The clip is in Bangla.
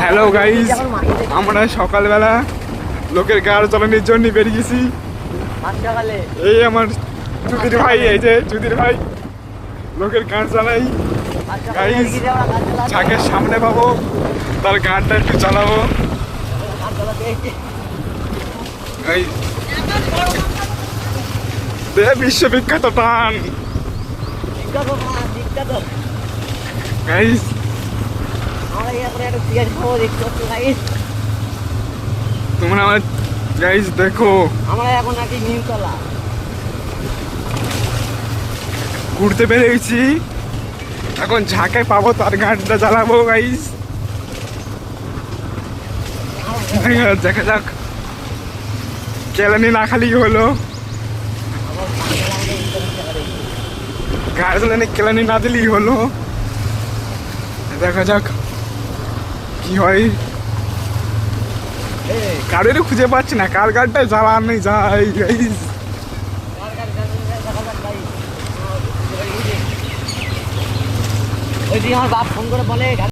হ্যালো গাইস, আমরা সকালবেলা লোকের গাড় চালানোর জন্য বেরিয়েছি। এই আমার চুদির ভাই, এই যে চুদির ভাই লোকের গাড় চালাই। গাইস, ছাকের সামনে পাবো, তার গাড়টা একটু চালাবো। বিশ্ববিখ্যাত টান গাইস। তোমরা আমার গাইস দেখো, আমরা এখন আছি নিমতলা ঘুরতে বেরিয়েছি। এখন ঝাঁকে পাবো, তার গানটা চালাবো গাইস। দেখা যাক, কেলানি না খালি হলো, গাড়ি চালানি কেলানি না দিলেই হলো। দেখা যাক কি হয়। কারেরও খুঁজে পাচ্ছি না, কার গাড়িটাই জ্বালানো যায় গাইস। ওই দিকে আমার বাপ ফোন করে বলে